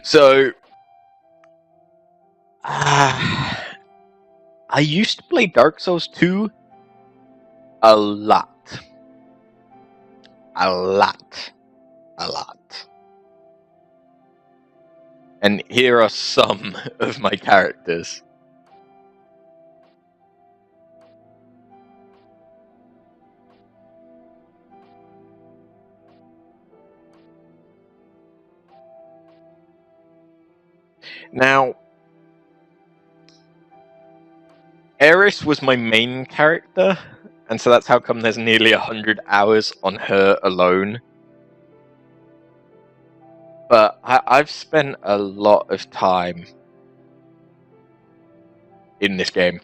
So, I used to play Dark Souls 2 a lot. A lot. And here are some of my characters. Now, Eris was my main character, and so that's how come there's nearly 100 hours on her alone. But I've spent a lot of time in this game.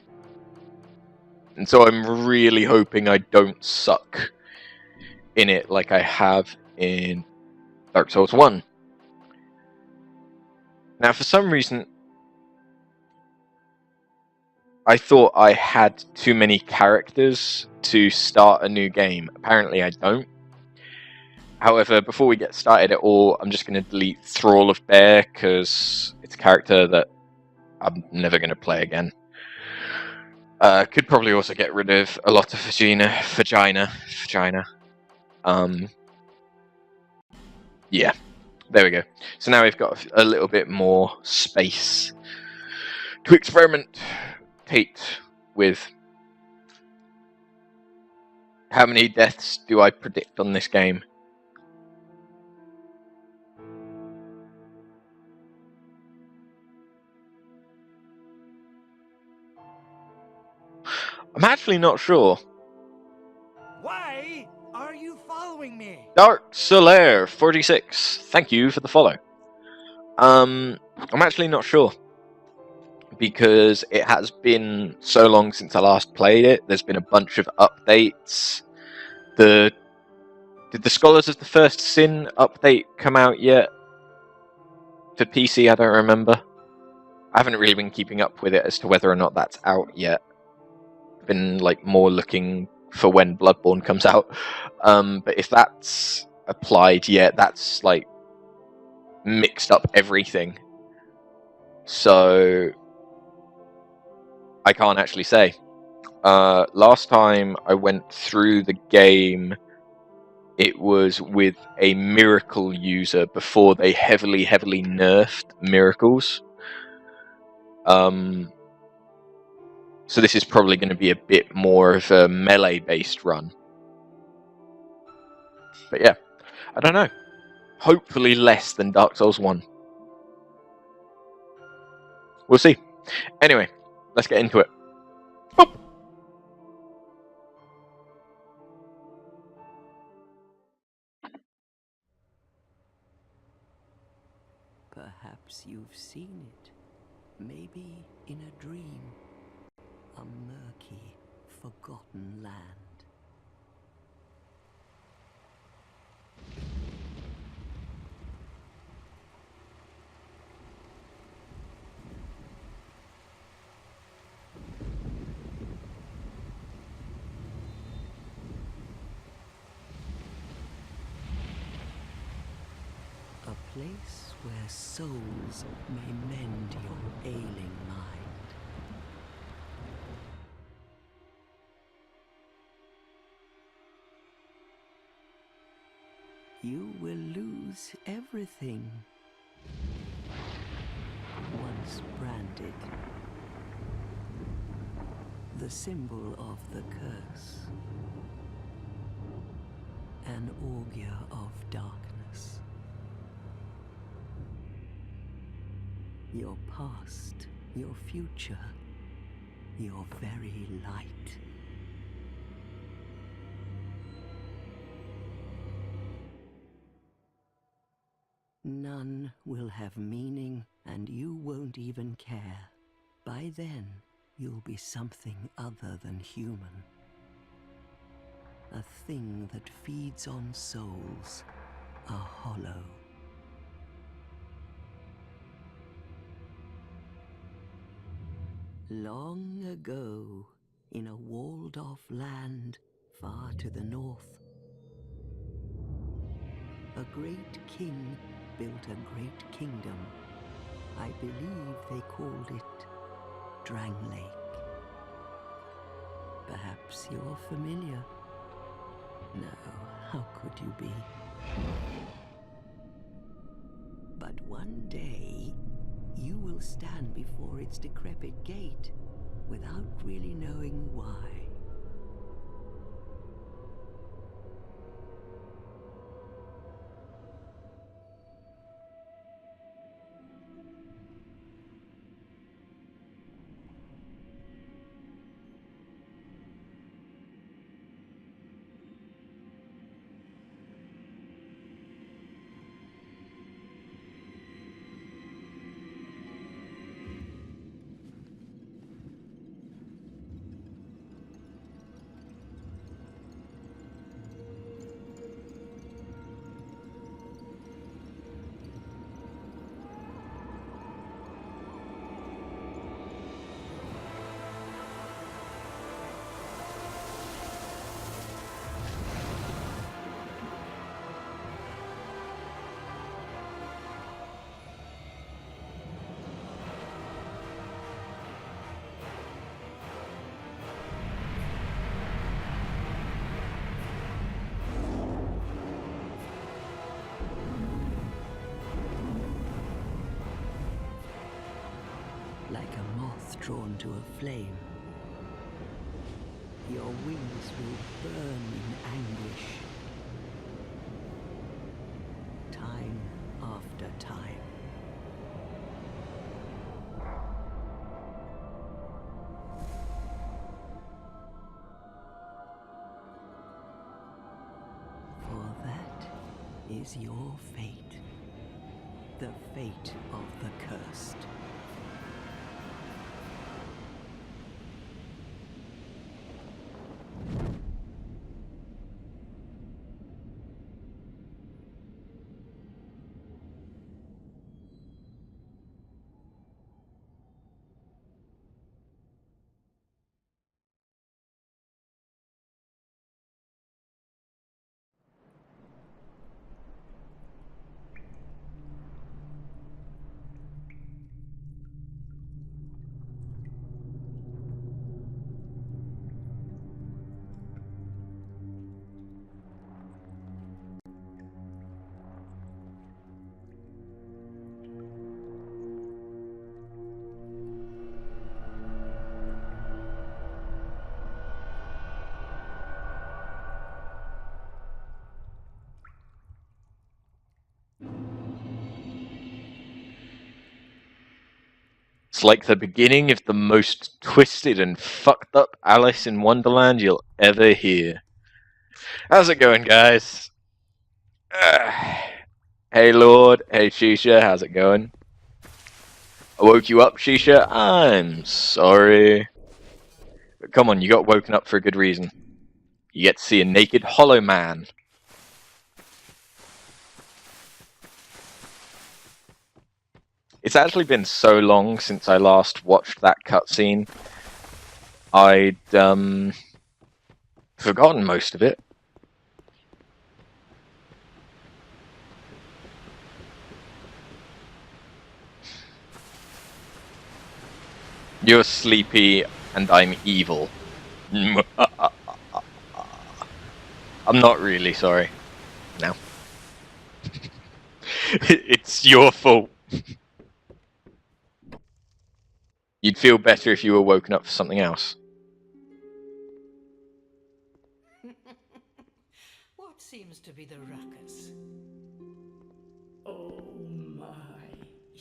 And so I'm really hoping I don't suck in it like I have in Dark Souls 1. Now, for some reason, I thought I had too many characters to start a new game. Apparently I don't. However, before we get started at all, I'm just going to delete Thrall of Bear, because it's a character that I'm never going to play again. Could probably also get rid of a lot of Vagina. Yeah, there we go. So now we've got a little bit more space to experimentate with. How many deaths do I predict on this game? I'm actually not sure. Why are you following me? Dark Solaire 46. Thank you for the follow. I'm actually not sure, because it has been so long since I last played it. There's been a bunch of updates. Did the Scholars of the First Sin update come out yet? For PC, I don't remember. I haven't really been keeping up with it as to whether or not that's out yet. I've been like more looking for when Bloodborne comes out. But if that's applied yet, that's like mixed up everything. So I can't actually say. Last time I went through the game, it was with a miracle user before they heavily nerfed miracles. So this is probably going to be a bit more of a melee-based run. But yeah, I don't know. Hopefully less than Dark Souls 1. We'll see. Anyway, let's get into it. Boop. Perhaps you've seen it, maybe in a dream, a murky, forgotten land. A place where souls may mend your ailing mind. You will lose everything. Once branded, the symbol of the curse, an augur of darkness. Your past, your future, your very light. None will have meaning, and you won't even care. By then, you'll be something other than human. A thing that feeds on souls, a hollow. Long ago, in a walled-off land far to the north, a great king built a great kingdom I believe they called it Drangleic. Perhaps you're familiar. No, how could you be? But one day, you will stand before its decrepit gate without really knowing why. Like a moth drawn to a flame, your wings will burn in anguish, time after time. For that is your fate, the fate of the cursed. It's like the beginning of the most twisted and fucked up Alice in Wonderland you'll ever hear. How's it going, guys? Hey, Lord. Hey, Shisha. How's it going? I woke you up, Shisha. I'm sorry. But come on, you got woken up for a good reason. You get to see a naked hollow man. It's actually been so long since I last watched that cutscene. I'd forgotten most of it. You're sleepy and I'm evil. I'm not really sorry. No. It's your fault. You'd feel better if you were woken up for something else. What seems to be the ruckus? Oh my,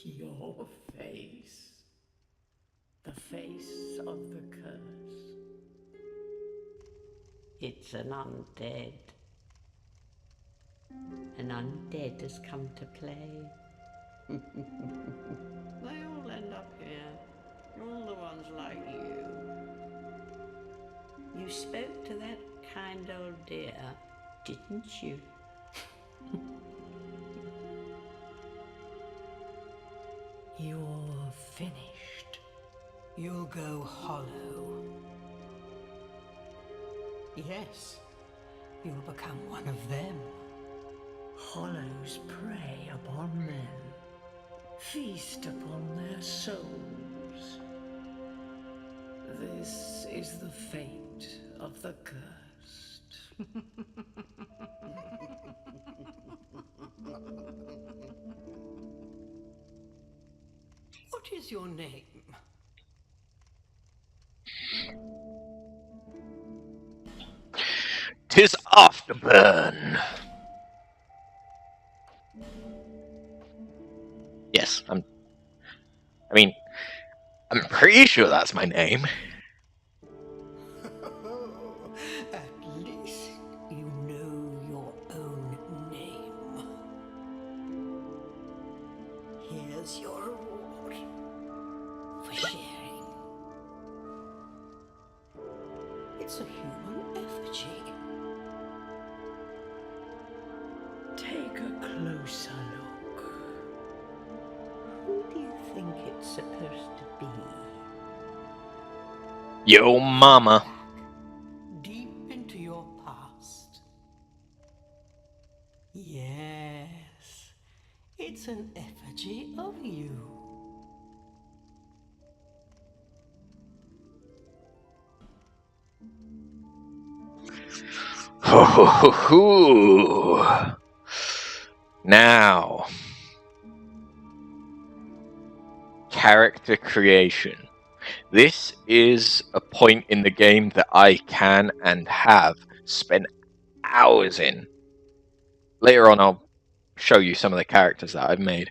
your face. The face of the curse. It's an undead. An undead has come to play. They all end up here. All the ones like you. You spoke to that kind old dear, didn't you? You're finished. You'll go hollow. Yes, you'll become one of them. Hollows prey upon men. Feast upon their souls. This is the fate of the cursed. What is your name? 'Tis Afterburn. Yes, I'm pretty sure that's my name. At least you know your own name. Here's your reward for sharing. It's a human effigy. Take a closer look. Who do you think it's supposed to be? Yo mama. Deep into your past. Yes, it's an effigy of you. Ho ho ho ho. Now, character creation. This is a point in the game that I can and have spent hours in. Later on, I'll show you some of the characters that I've made.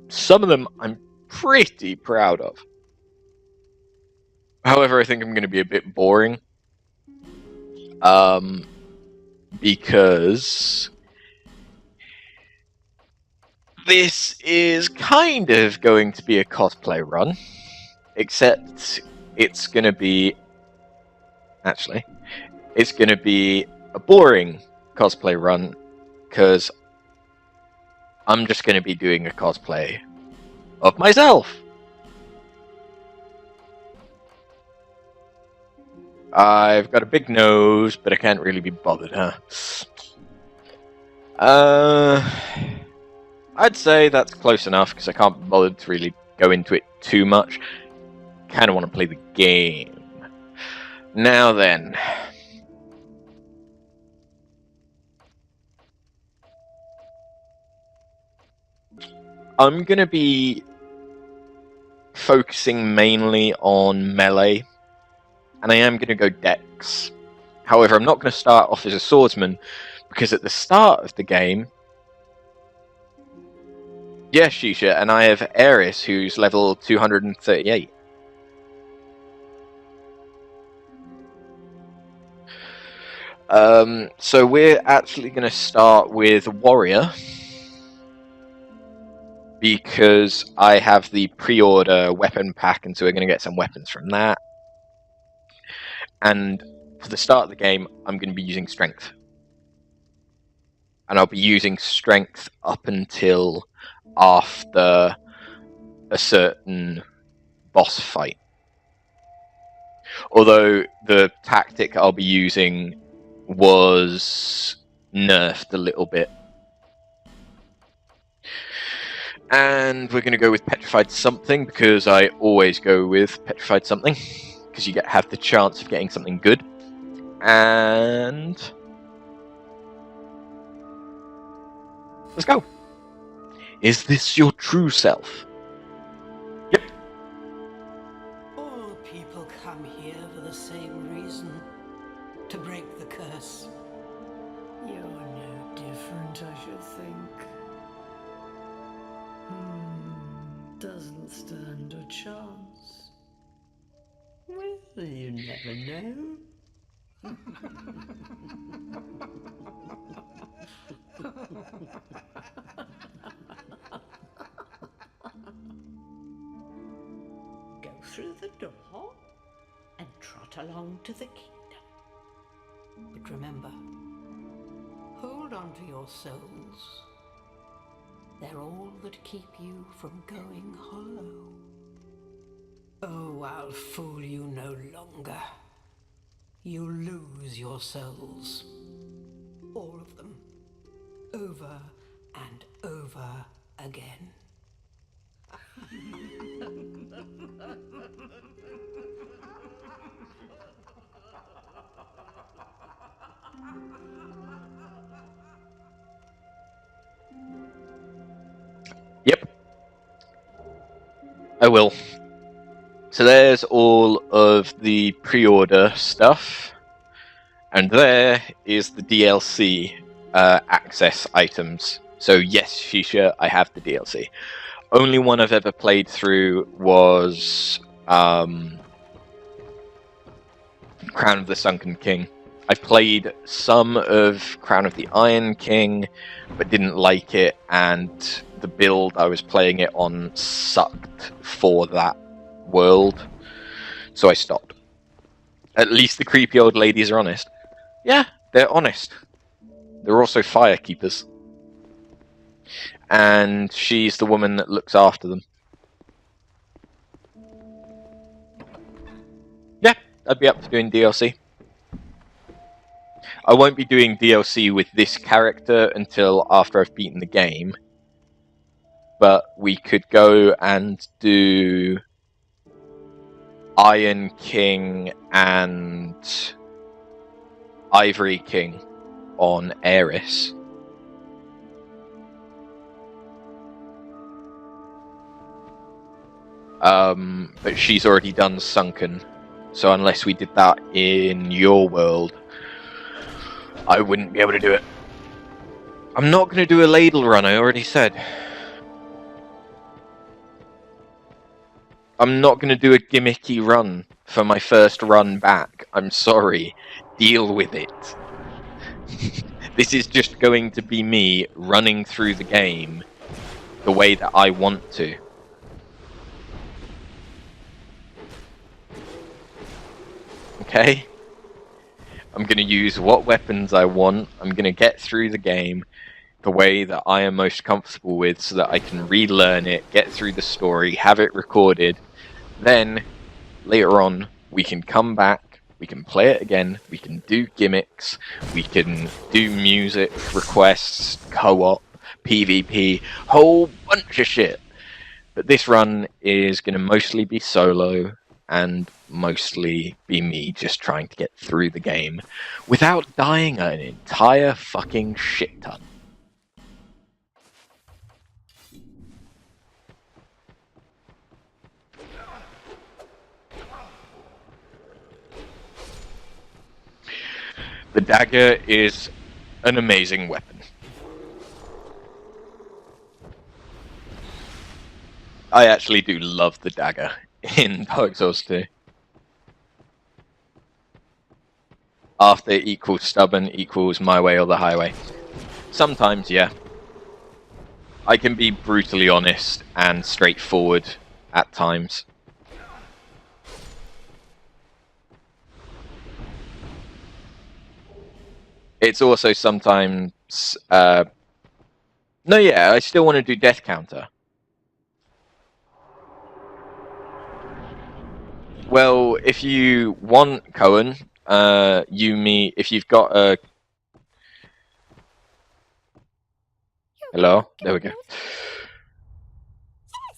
Some of them I'm pretty proud of. However, I think I'm going to be a bit boring. Because this is kind of going to be a cosplay run. Except it's going to be... Actually, it's going to be a boring cosplay run, because I'm just going to be doing a cosplay of myself. I've got a big nose, but I can't really be bothered, huh? I'd say that's close enough, because I can't be bothered to really go into it too much. Kind of want to play the game. Now then. I'm going to be focusing mainly on melee, and I am going to go dex. However, I'm not going to start off as a swordsman, because at the start of the game, yes, Shisha, and I have Eris, who's level 238. So we're actually going to start with Warrior, because I have the pre-order weapon pack, and so we're going to get some weapons from that. And for the start of the game, I'm going to be using Strength. And I'll be using Strength up until after a certain boss fight. Although the tactic I'll be using was nerfed a little bit. And we're going to go with Petrified Something, because I always go with Petrified Something, because you have the chance of getting something good. And let's go. Is this your true self? Yep. All people come here for the same reason. To break the curse. You're no different, I should think. Doesn't stand a chance. Well, you never know. Go through the door and trot along to the kingdom. But remember, hold on to your souls. They're all that keep you from going hollow. Oh, I'll fool you no longer. You lose your souls. All of them. Over and over again. I will. So there's all of the pre-order stuff, and there is the DLC access items. So yes, Shisha, I have the DLC. Only one I've ever played through was Crown of the Sunken King. I played some of Crown of the Iron King, but didn't like it, and the build I was playing it on sucked for that world, so I stopped. At least the creepy old ladies are honest. Yeah, they're honest. They're also firekeepers. And she's the woman that looks after them. Yeah, I'd be up for doing DLC. I won't be doing DLC with this character until after I've beaten the game. But we could go and do Iron King and Ivory King on Eris. But she's already done Sunken, so unless we did that in your world, I wouldn't be able to do it. I'm not going to do a ladle run, I already said. I'm not going to do a gimmicky run for my first run back. I'm sorry. Deal with it. This is just going to be me running through the game the way that I want to. Okay? I'm going to use what weapons I want. I'm going to get through the game the way that I am most comfortable with so that I can relearn it, get through the story, have it recorded. Then, later on, we can come back, we can play it again, we can do gimmicks, we can do music, requests, co-op, PvP, whole bunch of shit. But this run is going to mostly be solo, and mostly be me just trying to get through the game without dying an entire fucking shit ton. The dagger is an amazing weapon. I actually do love the dagger in Dark Souls 2. After equals stubborn equals my way or the highway. Sometimes, yeah. I can be brutally honest and straightforward at times. It's also sometimes... no, yeah, I still want to do death counter. Well, if you want, Cohen, if you've got a... Hello? There we go. Yes,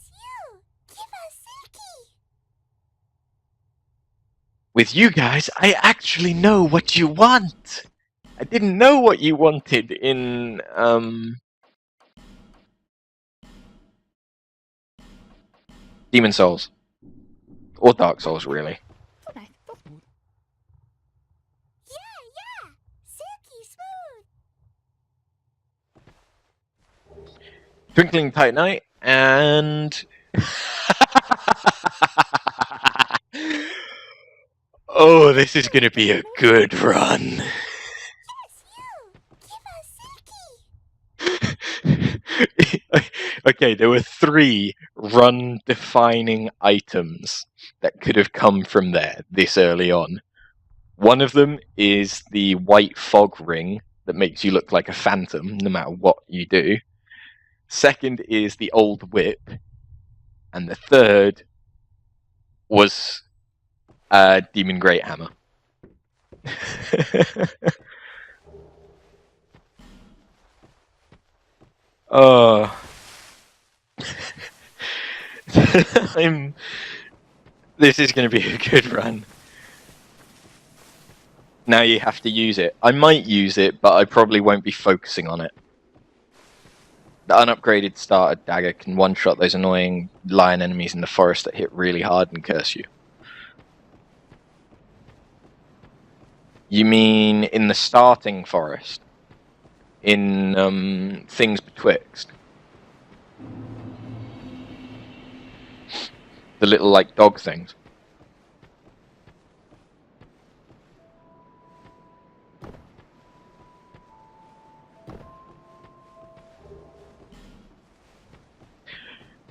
you! Give us Silky! With you guys, I actually know what you want! I didn't know what you wanted in, Demon Souls. Or Dark Souls, really. Yeah! Silky smooth! Twinkling Titanite, and... oh, this is gonna be a good run. Yes, you! Give us Silky! Okay, there were 3 run-defining items that could have come from there this early on. One of them is the white fog ring that makes you look like a phantom no matter what you do. Second is the old whip. And the third was Demon Great Hammer. Oh. This is going to be a good run. Now you have to use it. I might use it, but I probably won't be focusing on it. The unupgraded starter dagger can one-shot those annoying lion enemies in the forest that hit really hard and curse you. You mean in the starting forest? In Things Betwixt? The little, like, dog things?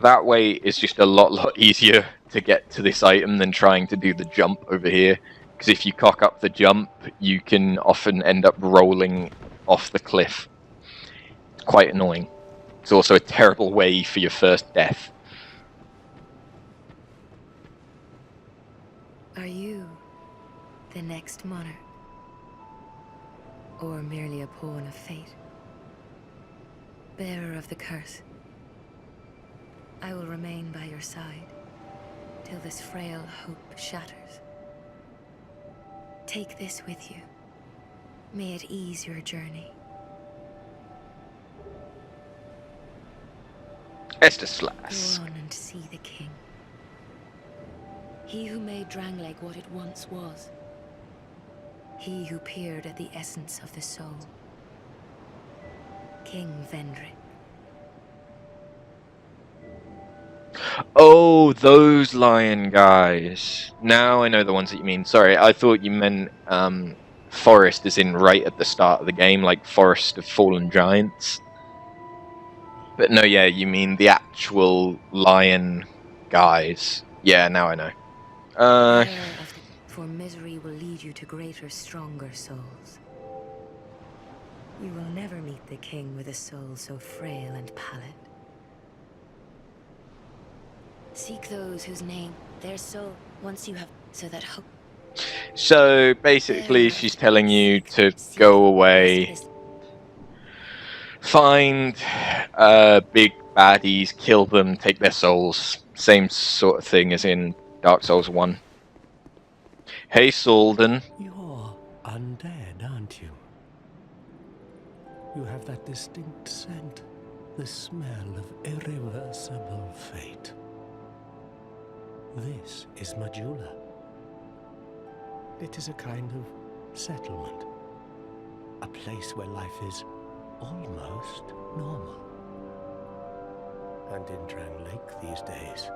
That way it's just a lot easier to get to this item than trying to do the jump over here. Because if you cock up the jump, you can often end up rolling off the cliff. It's quite annoying. It's also a terrible way for your first death. Are you the next monarch? Or merely a pawn of fate? Bearer of the curse, I will remain by your side till this frail hope shatters. Take this with you. May it ease your journey. Esther Slash. Go on and see the king. He who made Drangleic what it once was. He who peered at the essence of the soul. King Vendrick. Oh, those lion guys. Now I know the ones that you mean. Sorry, I thought you meant forest as in right at the start of the game, like Forest of Fallen Giants. But no, yeah, you mean the actual lion guys. Yeah, now I know. For misery will lead you to greater, stronger souls. You will never meet the king with a soul so frail and pallid. Seek those whose name, their soul, once you have, so that hope. So basically, she's telling you to go away, find big baddies, kill them, take their souls. Same sort of thing as in Dark Souls 1. Hey, Solden. You're undead, aren't you? You have that distinct scent, the smell of irreversible fate. This is Majula. It is a kind of settlement. A place where life is almost normal. And in Drangleic these days,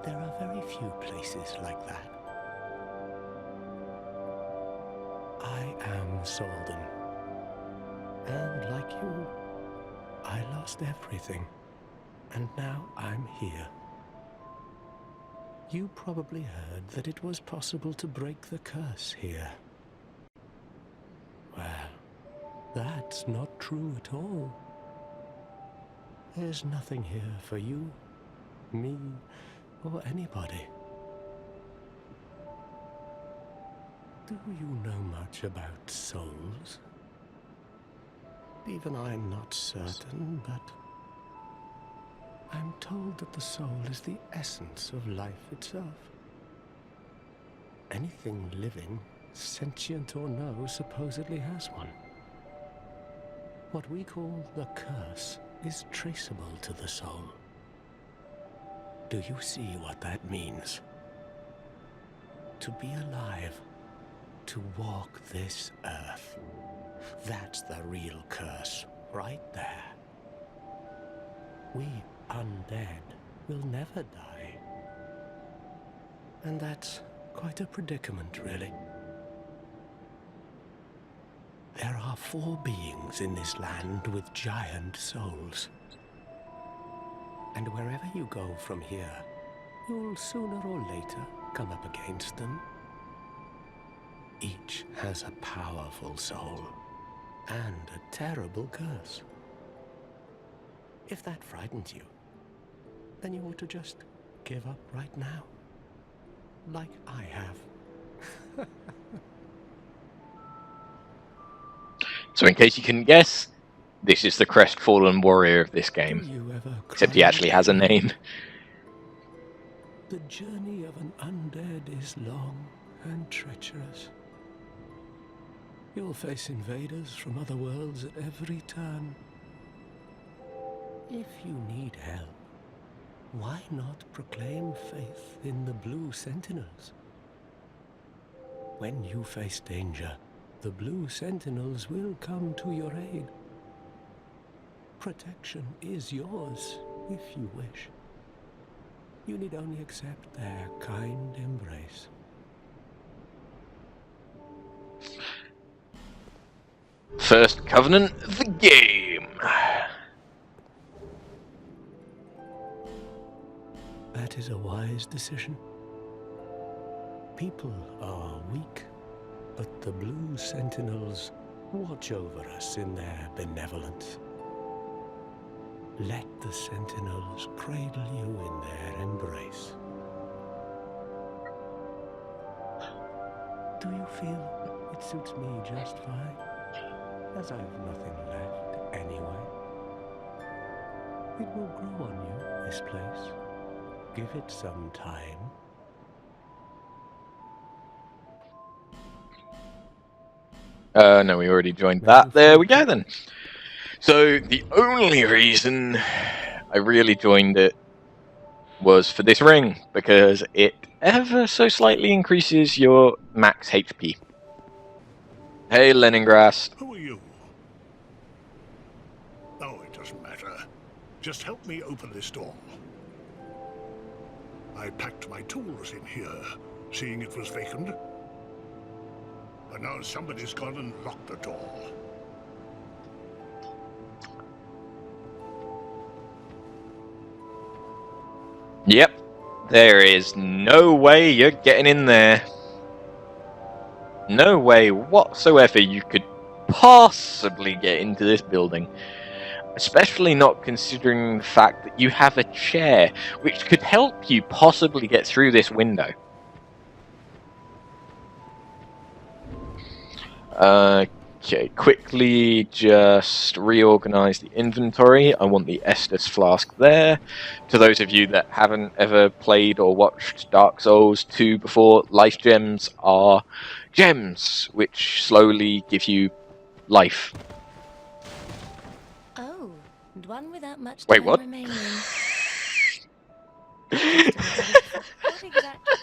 there are very few places like that. I am Solden. And like you, I lost everything. And now I'm here. You probably heard that it was possible to break the curse here. Well, that's not true at all. There's nothing here for you, me, or anybody. Do you know much about souls? Even I'm not certain, but I'm told that the soul is the essence of life itself. Anything living, sentient or no, supposedly has one. What we call the curse is traceable to the soul. Do you see what that means? To be alive, to walk this earth. That's the real curse, right there. We undead will never die. And that's quite a predicament, really. There are 4 beings in this land with giant souls. And wherever you go from here, you'll sooner or later come up against them. Each has a powerful soul and a terrible curse. If that frightens you, then you ought to just give up right now, like I have. So in case you couldn't guess, this is the crestfallen warrior of this game. Except he actually has a name. The journey of an undead is long and treacherous. You'll face invaders from other worlds at every turn. If you need help, why not proclaim faith in the Blue Sentinels? When you face danger, the Blue Sentinels will come to your aid. Protection is yours, if you wish. You need only accept their kind embrace. First Covenant of the game. That is a wise decision. People are weak, but the Blue Sentinels watch over us in their benevolence. Let the Sentinels cradle you in their embrace. Do you feel it suits me just fine? As I have nothing left anyway. It will grow on you, this place. Give it some time. No, we already joined that. There we go then. So the only reason I really joined it was for this ring, because it ever so slightly increases your max HP. Hey, Leningrass. Who are you? Oh, it doesn't matter. Just help me open this door. I packed my tools in here, seeing it was vacant. But now somebody's gone and locked the door. Yep, there is no way you're getting in there. No way whatsoever you could possibly get into this building. Especially not considering the fact that you have a chair, which could help you possibly get through this window. Okay, quickly just reorganize the inventory. I want the Estus flask there. To those of you that haven't ever played or watched Dark Souls 2 before, life gems are gems which slowly give you life. Oh, and one without much Wait, time what? remaining. What exactly?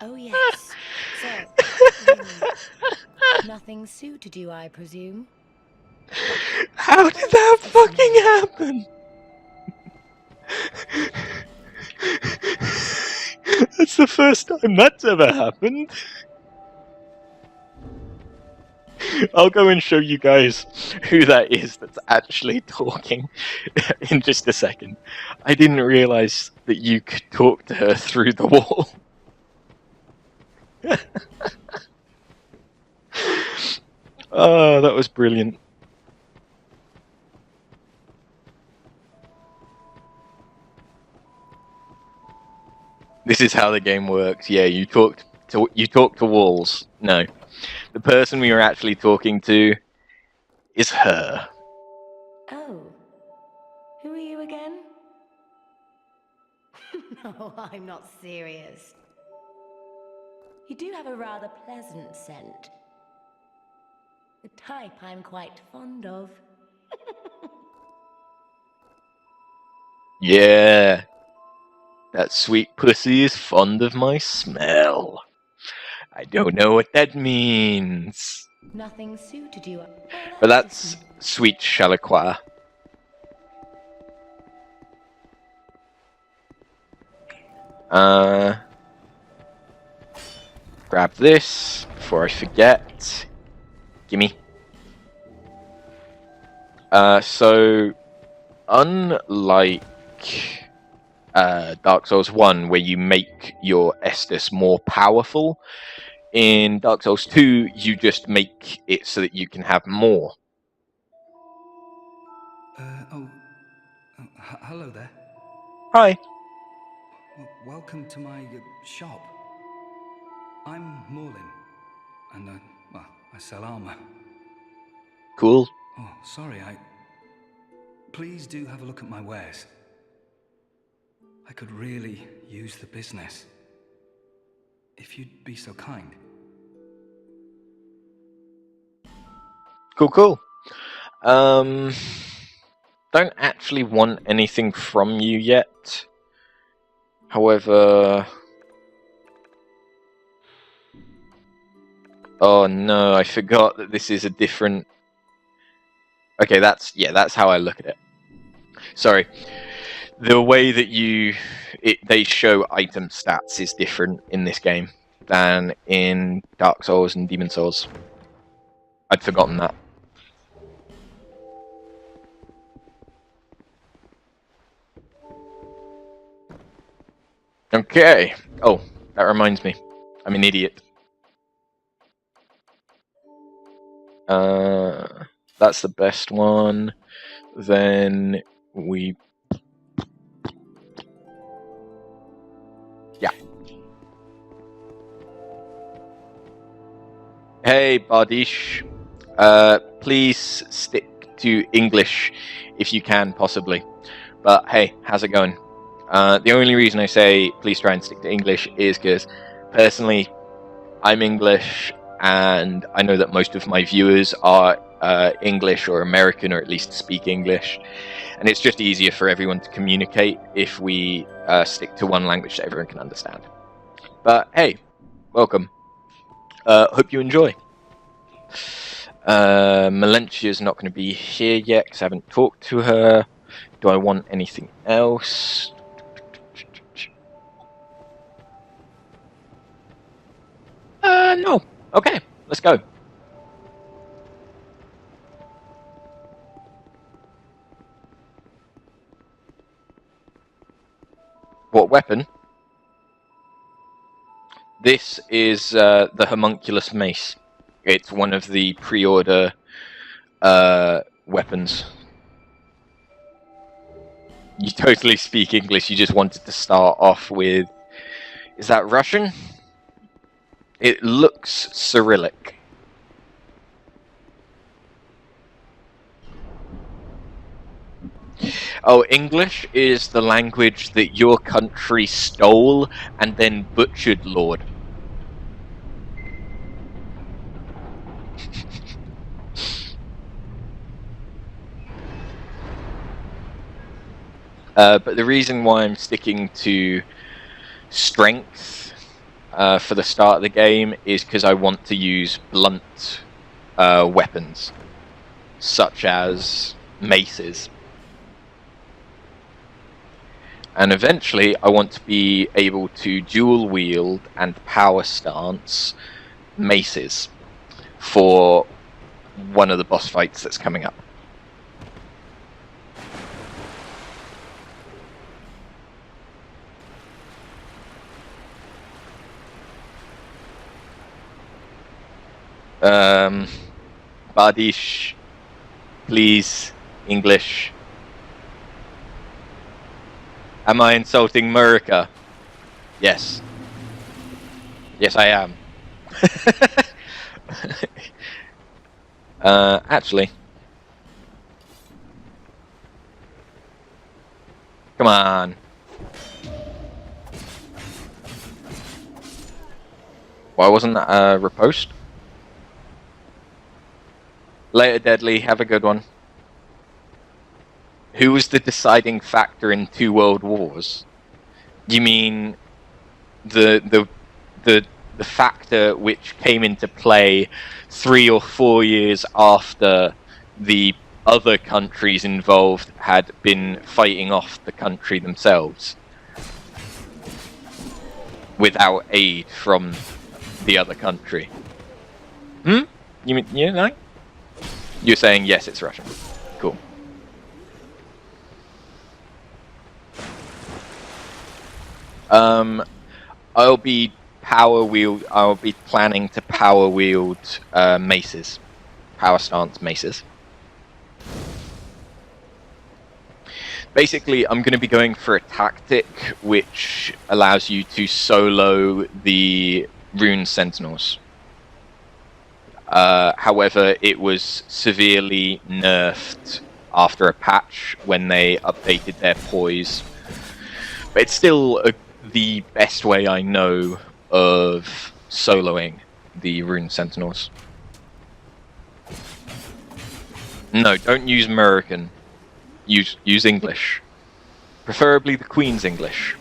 Oh yes. So, nothing suited you, I presume? How did that fucking happen? That's the first time that's ever happened. I'll go and show you guys who that is that's actually talking in just a second. I didn't realize that you could talk to her through the wall. Oh, that was brilliant. This is how the game works. Yeah, you talk to walls. No. The person we were actually talking to is her. Oh. Who are you again? No, I'm not serious. You do have a rather pleasant scent. The type I'm quite fond of. Yeah. That sweet pussy is fond of my smell. I don't know what that means. Nothing suited you. But that's sweet Shalaquah. Grab this before I forget. Gimme. So, unlike Dark Souls 1, where you make your Estus more powerful, in Dark Souls 2, you just make it so that you can have more. Hello there. Hi. Welcome to my shop. I'm Morlin, and I sell armor. Cool. Oh, sorry, Please do have a look at my wares. I could really use the business. If you'd be so kind. Cool. don't actually want anything from you yet. However... Oh no, I forgot that this is a different... Okay, that's how I look at it. Sorry. The way that they show item stats is different in this game than in Dark Souls and Demon Souls. I'd forgotten that. Okay. Oh, that reminds me. I'm an idiot. That's the best one. Then we... Yeah. Hey, Bardish. Please stick to English if you can, possibly. But hey, how's it going? The only reason I say please try and stick to English is because, personally, I'm English, and I know that most of my viewers are English or American, or at least speak English. And it's just easier for everyone to communicate if we stick to one language that everyone can understand. But hey, welcome. Hope you enjoy. Melentia's not going to be here yet because I haven't talked to her. Do I want anything else? No. Okay, let's go. What weapon? This is the homunculus mace. It's one of the pre-order weapons. You totally speak English, you just wanted to start off with... Is that Russian? It looks Cyrillic. Oh, English is the language that your country stole and then butchered, Lord. But the reason why I'm sticking to strength for the start of the game is because I want to use blunt weapons, such as maces. And eventually I want to be able to dual wield and power stance maces for one of the boss fights that's coming up. Bardish, please, English. Am I insulting Murica? Yes. Yes, I am. Actually. Come on. Why wasn't that a riposte? Later, Deadly. Have a good one. Who was the deciding factor in 2 world wars? You mean the factor which came into play 3 or 4 years after the other countries involved had been fighting off the country themselves without aid from the other country? You mean, you know? You're saying yes, it's Russian. Cool. I'll be planning to power wield maces, power stance maces. Basically, I'm going to be going for a tactic which allows you to solo the rune sentinels. However, it was severely nerfed after a patch when they updated their poise. But it's still the best way I know of soloing the rune sentinels. No, don't use American. use English. Preferably the Queen's English.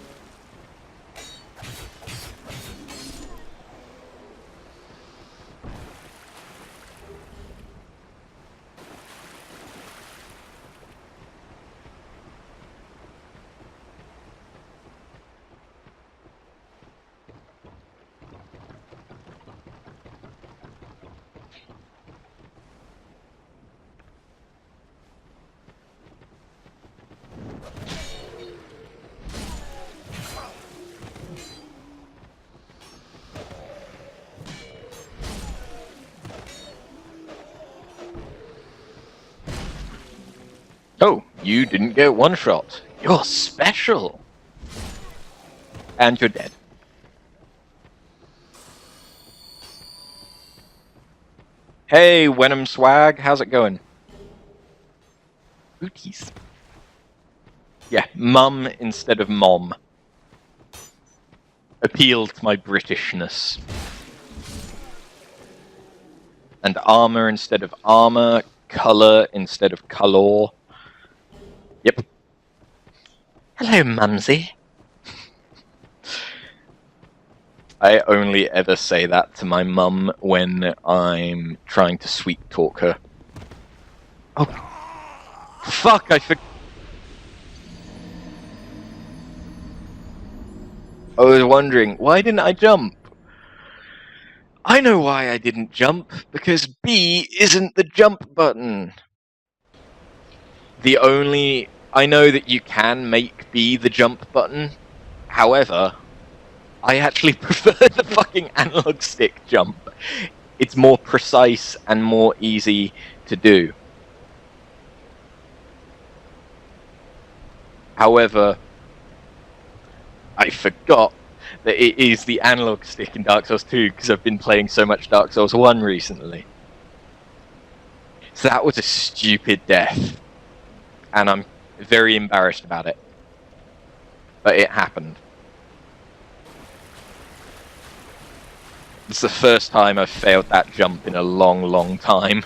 Oh, you didn't get one shot. You're special. And you're dead. Hey, Wenham Swag, how's it going? Booties. Yeah, mum instead of mom. Appeal to my Britishness. And armor instead of armor, color instead of color. Yep. Hello, Mumsy. I only ever say that to my mum when I'm trying to sweet talk her. Oh. Fuck, I was wondering, why didn't I jump? I know why I didn't jump, because B isn't the jump button. I know that you can make B the jump button, however, I actually prefer the fucking analog stick jump. It's more precise and more easy to do. However, I forgot that it is the analog stick in Dark Souls 2 because I've been playing so much Dark Souls 1 recently. So that was a stupid death. And I'm very embarrassed about it. But it happened. It's the first time I've failed that jump in a long, long time.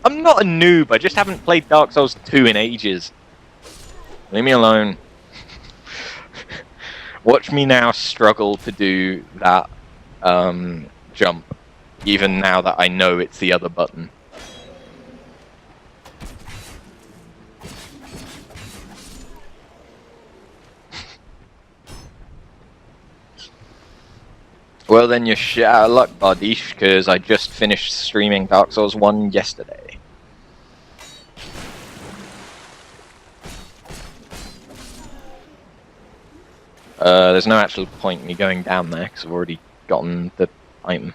I'm not a noob, I just haven't played Dark Souls 2 in ages. Leave me alone. Watch me now struggle to do that jump, even now that I know it's the other button. Well then you're shit out of luck, Bardish, because I just finished streaming Dark Souls 1 yesterday. There's no actual point in me going down there, because I've already gotten the item.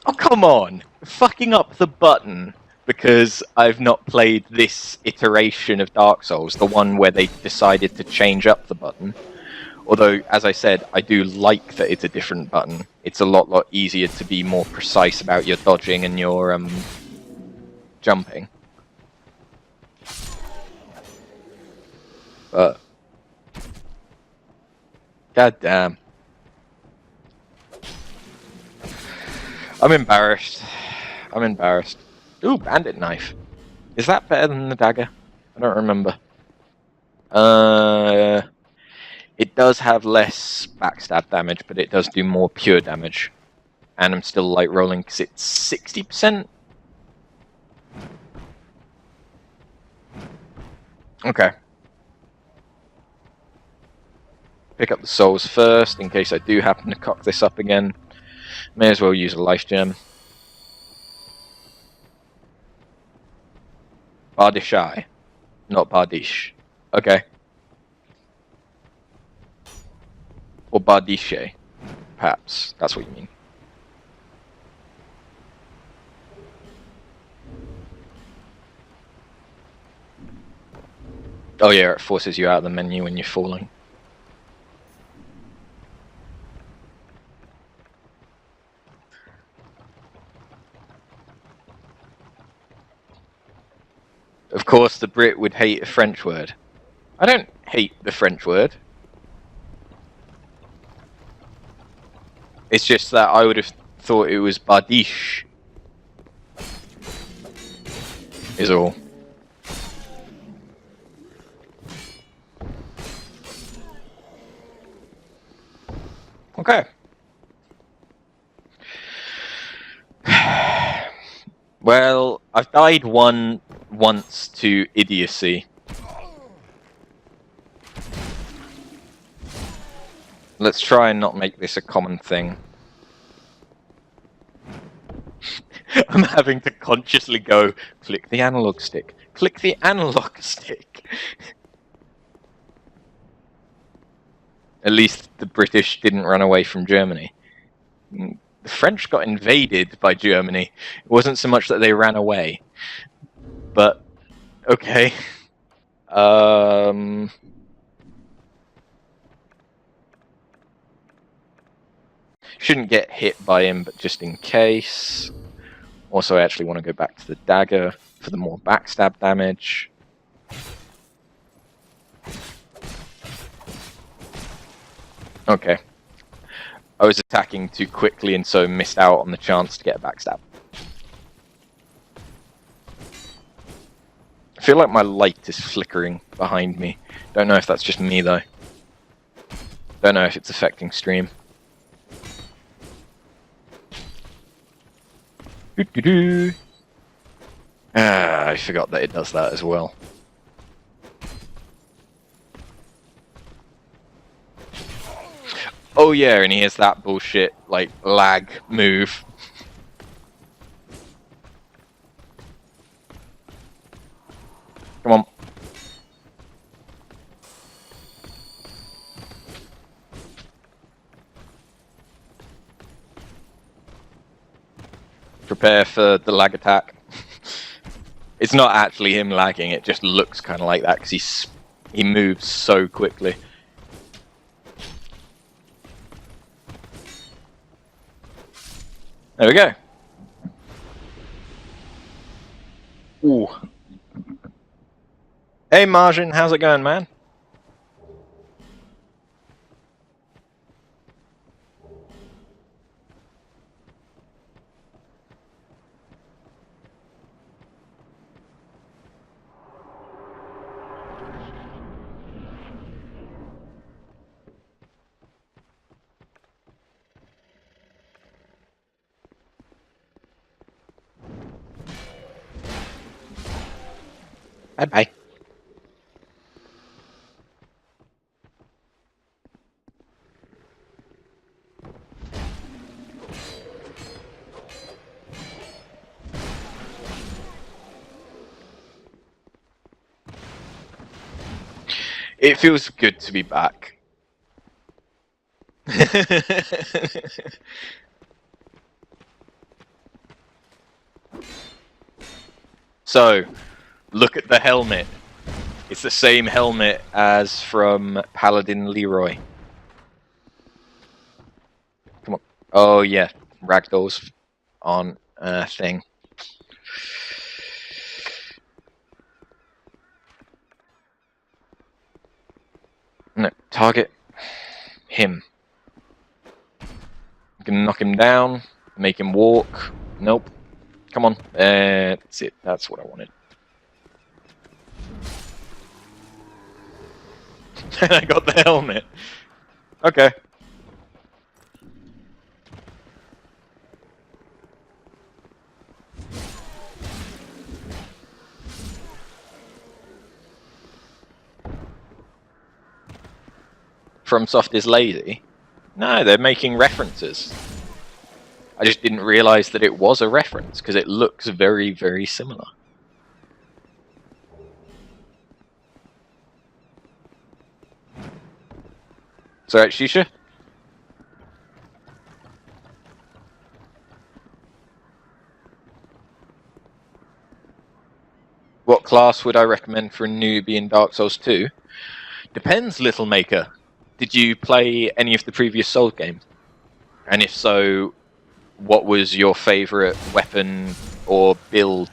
Oh, come on! Fucking up the button because I've not played this iteration of Dark Souls, the one where they decided to change up the button. Although, as I said, I do like that it's a different button. It's a lot easier to be more precise about your dodging and your jumping. But god damn. I'm embarrassed. I'm embarrassed. Ooh, bandit knife. Is that better than the dagger? I don't remember. It does have less backstab damage, but it does do more pure damage. And I'm still light rolling because it's 60%. Okay. Pick up the souls first, in case I do happen to cock this up again. May as well use a life gem. Bardishai, not Bardish. Okay. Or Bardishe, perhaps. That's what you mean. Oh yeah, it forces you out of the menu when you're falling. Of course, the Brit would hate a French word. I don't hate the French word. It's just that I would have thought it was bardiche. Is all. Okay. Well, I've died once to idiocy. Let's try and not make this a common thing. I'm having to consciously go, click the analog stick, click the analog stick. At least the British didn't run away from Germany. The French got invaded by Germany. It wasn't so much that they ran away. But, okay. Shouldn't get hit by him, but just in case. Also, I actually want to go back to the dagger for the more backstab damage. Okay. I was attacking too quickly and so missed out on the chance to get a backstab. I feel like my light is flickering behind me. Don't know if that's just me though. Don't know if it's affecting stream. Ah, I forgot that it does that as well. Oh yeah, and he has that bullshit, like, lag move. Come on. Prepare for the lag attack. It's not actually him lagging, it just looks kind of like that because he moves so quickly. There we go. Ooh. Hey Margin, how's it going, man? Bye-bye. It feels good to be back. So, look at the helmet. It's the same helmet as from Paladin Leroy. Come on. Oh yeah, ragdolls on thing. No, target him. You can knock him down, make him walk. Nope. Come on. That's it. That's what I wanted. I got the helmet. Okay. FromSoft is lazy? No, they're making references. I just didn't realize that it was a reference, because it looks very, very similar. Sorry, Shisha? What class would I recommend for a newbie in Dark Souls 2? Depends, Little Maker. Did you play any of the previous Souls games? And if so, what was your favorite weapon or build?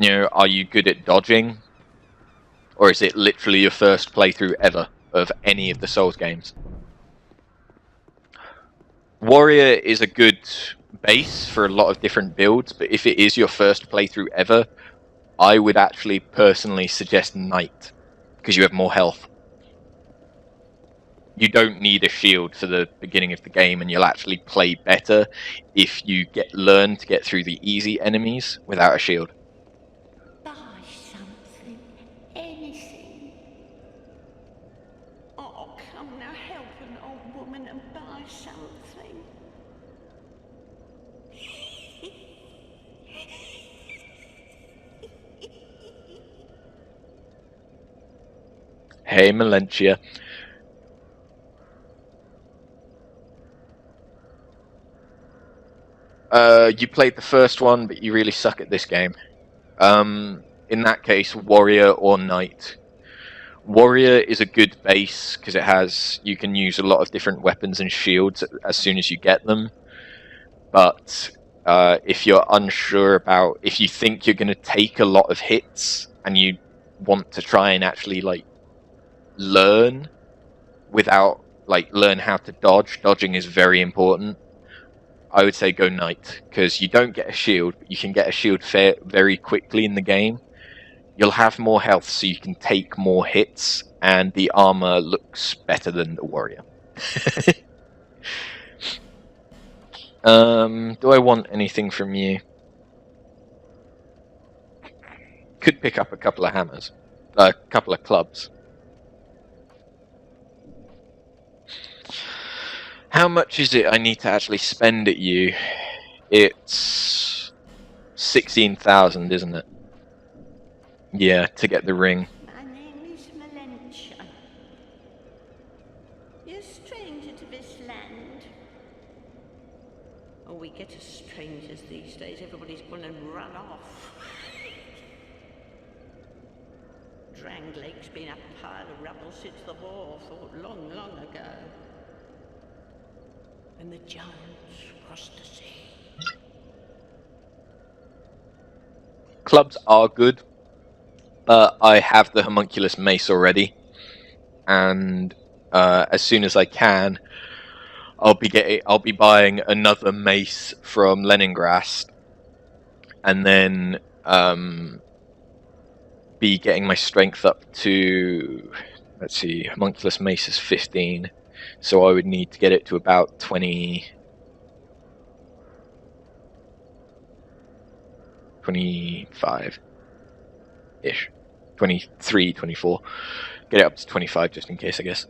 You know, are you good at dodging? Or is it literally your first playthrough ever of any of the Souls games? Warrior is a good base for a lot of different builds, but if it is your first playthrough ever, I would actually personally suggest Knight, because you have more health. You don't need a shield for the beginning of the game, and you'll actually play better if you learn to get through the easy enemies without a shield. Buy something, anything. Oh, come now, help an old woman and buy something. Hey, Melentia. You played the first one, but you really suck at this game. In that case, Warrior or Knight. Warrior is a good base because you can use a lot of different weapons and shields as soon as you get them. But if you're unsure if you think you're going to take a lot of hits and you want to try and actually learn learn how to dodge. Dodging is very important. I would say go Knight, because you don't get a shield, but you can get a shield very quickly in the game. You'll have more health, so you can take more hits, and the armor looks better than the Warrior. Do I want anything from you? Could pick up a couple of hammers. A couple of clubs. How much is it I need to actually spend at you? It's 16,000, isn't it? Yeah, to get the ring. My name is Melentia. You're a stranger to this land. Oh, we get as strangers these days. Everybody's gone and run off. Drangleic's been a pile of rubble since the war fought long, long ago. And the giants crossed the sea. Clubs are good, but I have the homunculus mace already, and as soon as I can, I'll be buying another mace from Leningrad, and then be getting my strength up to, let's see, homunculus mace is 15. So I would need to get it to about 25-ish. 23, 24. Get it up to 25 just in case, I guess.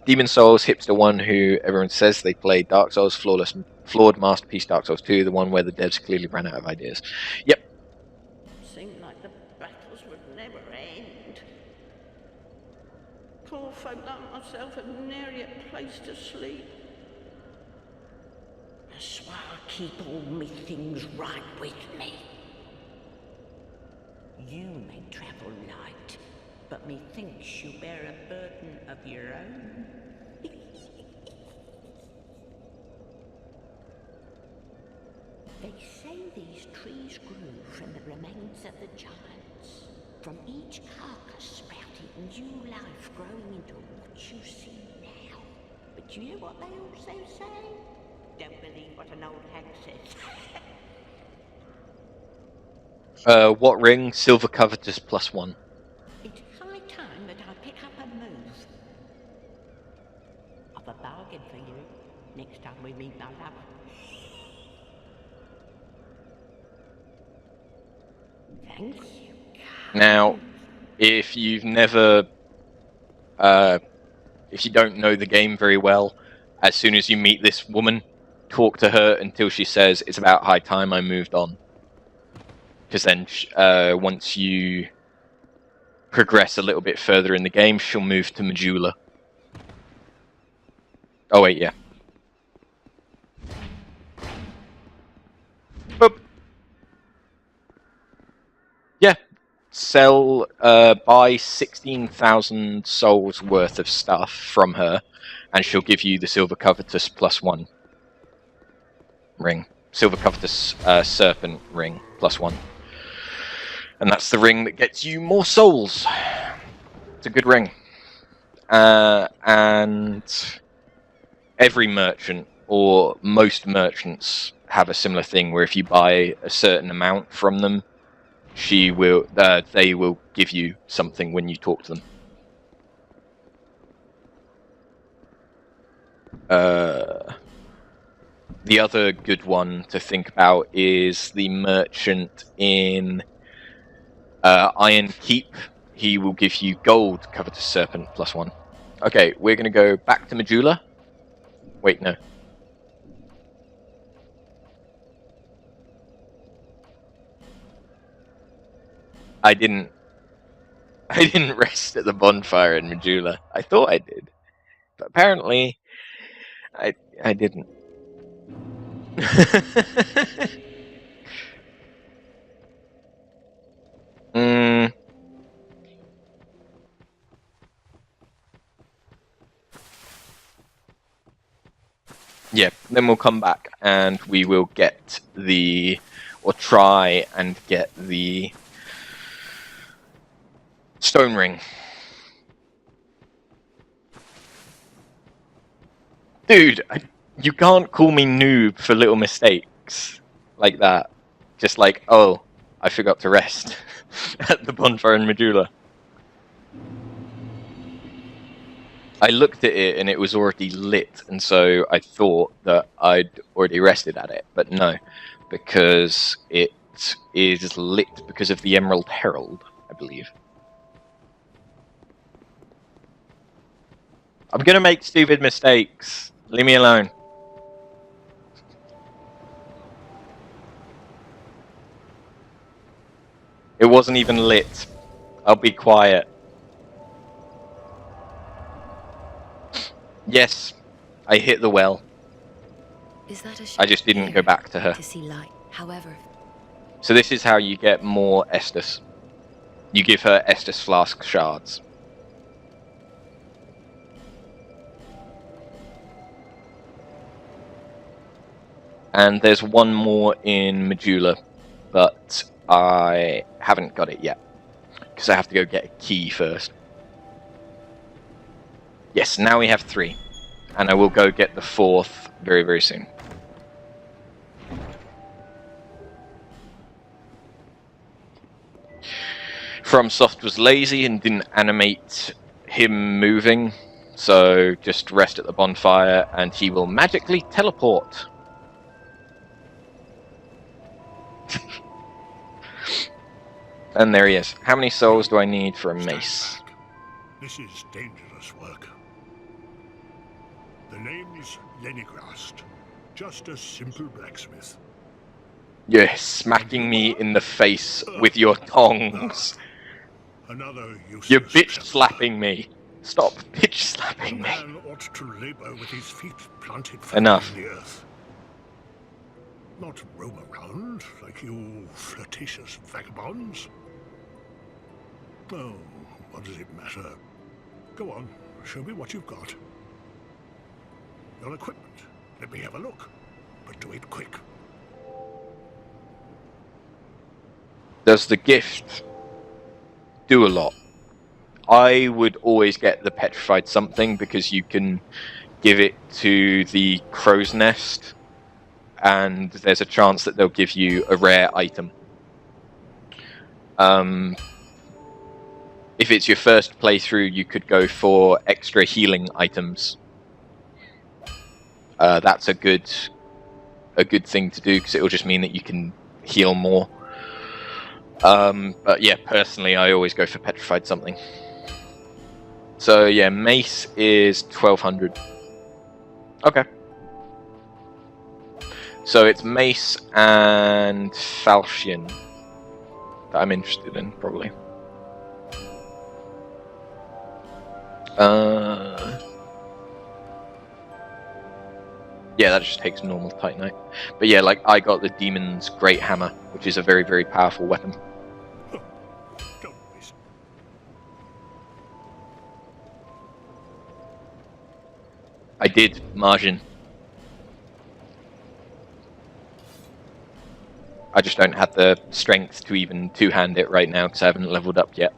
Demon Souls, hipster one who everyone says they play Dark Souls, flawed masterpiece Dark Souls 2, the one where the devs clearly ran out of ideas. Yep. Seemed like the battles would never end. Poor folk like myself have nary a place to sleep. That's why I keep all me things right with me. You may travel light, but methinks you bear a burden of your own. They say these trees grew from the remains of the giants. From each carcass sprouted new life growing into what you see now. But you know what they also say? Don't believe what an old hag says. What ring? Silver Covetous +1. It's high time that I pick up a move. I've a bargain for you next time we meet, my love. Thank you. Now, if you've never, if you don't know the game very well, as soon as you meet this woman, talk to her until she says, it's about high time I moved on. Because then, once you progress a little bit further in the game, she'll move to Majula. Oh wait, yeah. Boop. Yeah. Buy 16,000 souls worth of stuff from her, and she'll give you the Silver Covetous +1 ring. Silver Covetous Serpent ring +1. And that's the ring that gets you more souls. It's a good ring. And every merchant, or most merchants, have a similar thing where if you buy a certain amount from them, they will give you something when you talk to them. The other good one to think about is the merchant in Iron Keep. He will give you gold, Covetous Serpent, +1. Okay, we're going to go back to Majula. Wait, no. I didn't rest at the bonfire in Majula. I thought I did, but apparently I didn't. Yeah, then we'll come back and we will get or try and get the stone ring. Dude, you can't call me noob for little mistakes like that. Just like, oh, I forgot to rest at the bonfire in Majula. I looked at it and it was already lit, and so I thought that I'd already rested at it, but no, because it is lit because of the Emerald Herald, I believe. I'm gonna make stupid mistakes. Leave me alone. It wasn't even lit. I'll be quiet. Yes, I hit the well. Is that a I just didn't go back to her. To see light. However, so this is how you get more Estus. You give her Estus Flask shards. And there's one more in Majula, but I haven't got it yet, because I have to go get a key first. Yes, now we have 3, and I will go get the 4th very, very soon. FromSoft was lazy and didn't animate him moving, so just rest at the bonfire and he will magically teleport. And there he is. How many souls do I need for a mace? This is dangerous work. The name's Lenigrast. Just a simple blacksmith. You're smacking me in the face with your tongs. Another useless You're bitch temper. slapping me. Stop bitch slapping me. Man ought to labor with his feet planted firmly Enough. in the earth. Not roam around like you flirtatious vagabonds. Oh, what does it matter? Go on, show me what you've got. Your equipment. Let me have a look. But do it quick. Does the gift do a lot? I would always get the petrified something because you can give it to the crow's nest and there's a chance that they'll give you a rare item. If it's your first playthrough, you could go for extra healing items. That's a good thing to do because it will just mean that you can heal more. But yeah, personally, I always go for petrified something. So yeah, mace is 1200. Okay. So it's mace and falchion that I'm interested in, probably. Yeah, that just takes normal Titanite. But yeah, like, I got the Demon's Great Hammer, which is a very, very powerful weapon. Don't waste. I did, Margin. I just don't have the strength to even two-hand it right now because I haven't leveled up yet.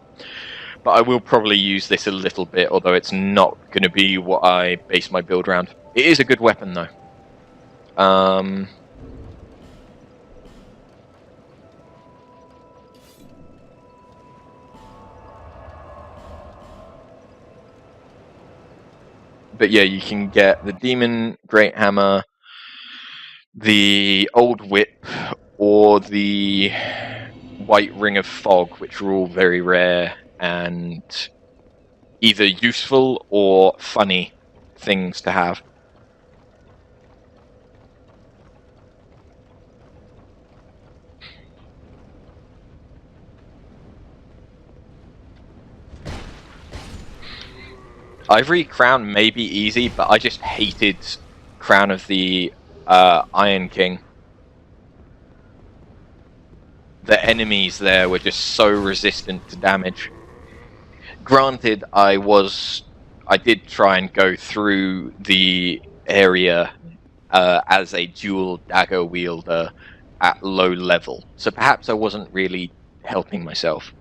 But I will probably use this a little bit, although it's not going to be what I base my build around. It is a good weapon, though. But yeah, you can get the Demon Great Hammer, the Old Whip, or the White Ring of Fog, which are all very rare and either useful or funny things to have. Ivory Crown may be easy, but I just hated Crown of the Iron King. The enemies there were just so resistant to damage. Granted, I did try and go through the area as a dual dagger wielder at low level, so perhaps I wasn't really helping myself.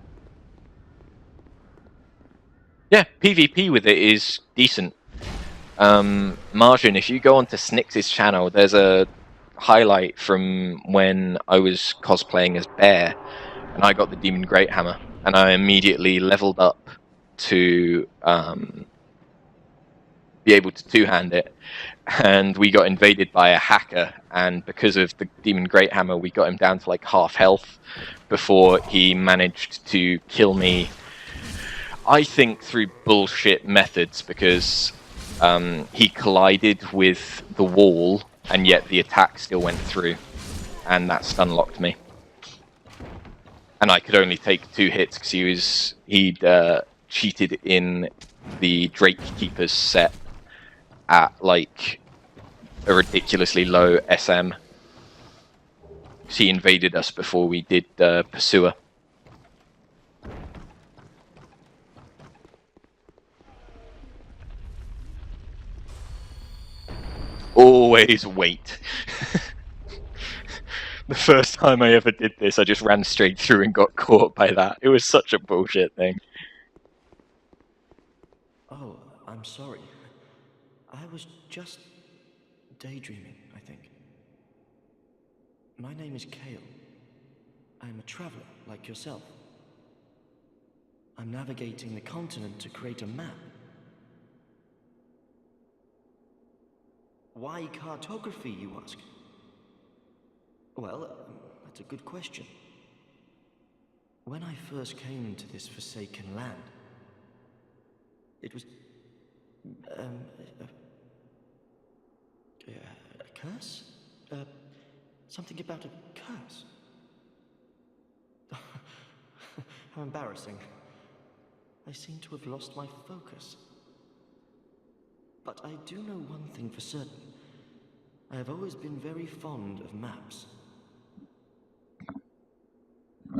Yeah, PvP with it is decent. Margin, if you go onto Snix's channel, there's a highlight from when I was cosplaying as Bear, and I got the Demon Great Hammer, and I immediately leveled up to be able to two-hand it, and we got invaded by a hacker, and because of the Demon Great Hammer, we got him down to like half health before he managed to kill me, I think through bullshit methods, because he collided with the wall, and yet the attack still went through, and that stun locked me. And I could only take 2 hits because he'd cheated in the Drake Keeper's set at like a ridiculously low SM. He invaded us before we did Pursuer. Always wait. The first time I ever did this, I just ran straight through and got caught by that. It was such a bullshit thing. Oh, I'm sorry. I was just daydreaming, I think. My name is Kale. I'm a traveler, like yourself. I'm navigating the continent to create a map. Why cartography, you ask? Well, that's a good question. When I first came into this forsaken land, it was... a curse? Something about a curse? How embarrassing. I seem to have lost my focus. But I do know one thing for certain. I have always been very fond of maps.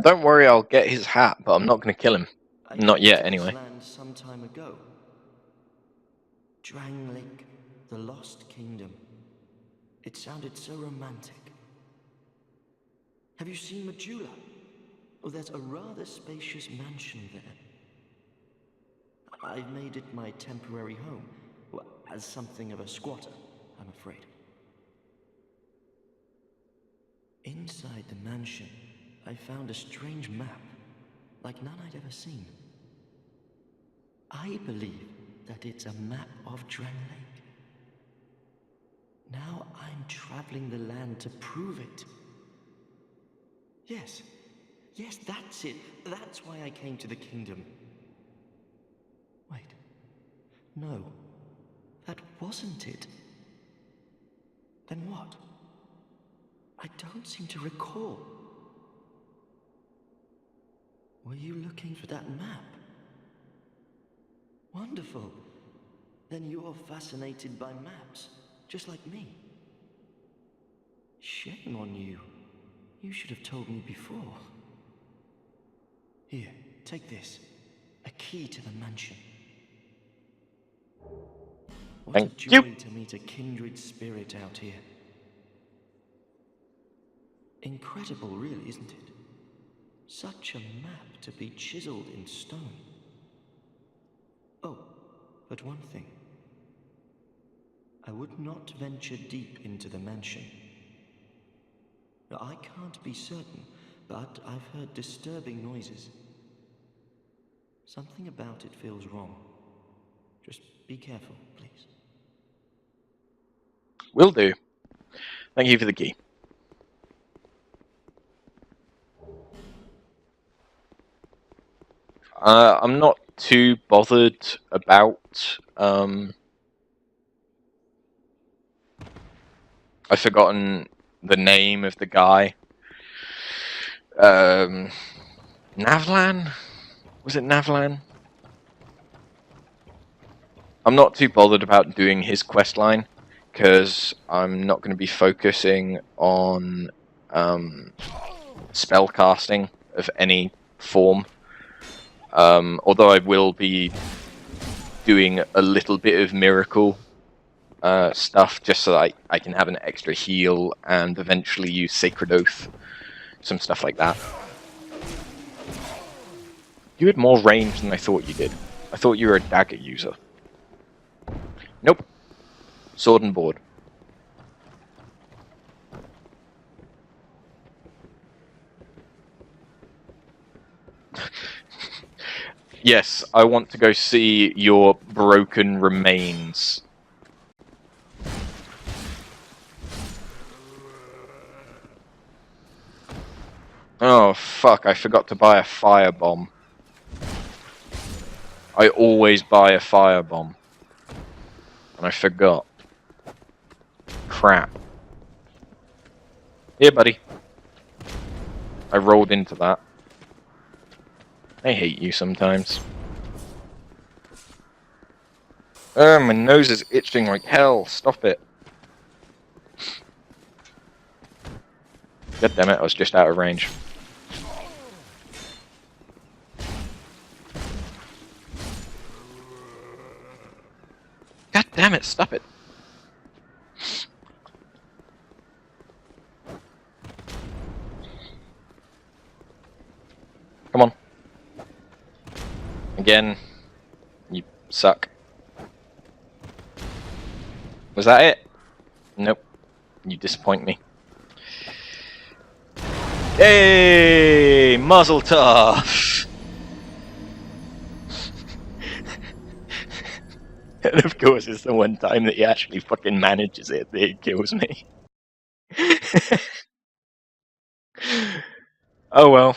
Don't worry, I'll get his hat, but I'm not going to kill him. Not yet, I came to anyway. this land some time ago. Drangleic, the Lost Kingdom. It sounded so romantic. Have you seen Majula? Oh, there's a rather spacious mansion there. I've made it my temporary home, well, as something of a squatter, I'm afraid. Inside the mansion, I found a strange map, like none I'd ever seen. I believe that it's a map of Drangleic. Now I'm traveling the land to prove it. Yes, that's it. That's why I came to the kingdom. Wait, no, that wasn't it. Then what? I don't seem to recall. Were you looking for that map? Wonderful. Then you're fascinated by maps, just like me. Shame on you. You should have told me before. Here, take this. A key to the mansion. What a joy to meet a kindred spirit out here. Incredible, really, isn't it? Such a map to be chiseled in stone. Oh, but one thing. I would not venture deep into the mansion. I can't be certain, but I've heard disturbing noises. Something about it feels wrong. Just be careful, please. Will do. Thank you for the key. I'm not too bothered about... I've forgotten the name of the guy. Navlan? Was it Navlan? I'm not too bothered about doing his questline, because I'm not going to be focusing on spell casting of any form. Although I will be doing a little bit of miracle stuff, just so that I can have an extra heal and eventually use Sacred Oath. Some stuff like that. You had more range than I thought you did. I thought you were a dagger user. Nope. Sword and board. Yes, I want to go see your broken remains. Oh, fuck, I forgot to buy a firebomb. I always buy a firebomb. And I forgot. Crap. Here, buddy. I rolled into that. I hate you sometimes. Oh, my nose is itching like hell. Stop it. God damn it, I was just out of range. God damn it, stop it. Come on. Again. You suck. Was that it? Nope. You disappoint me. Hey, Mazel Tov! And of course, it's the one time that he actually fucking manages it that it kills me. Oh well.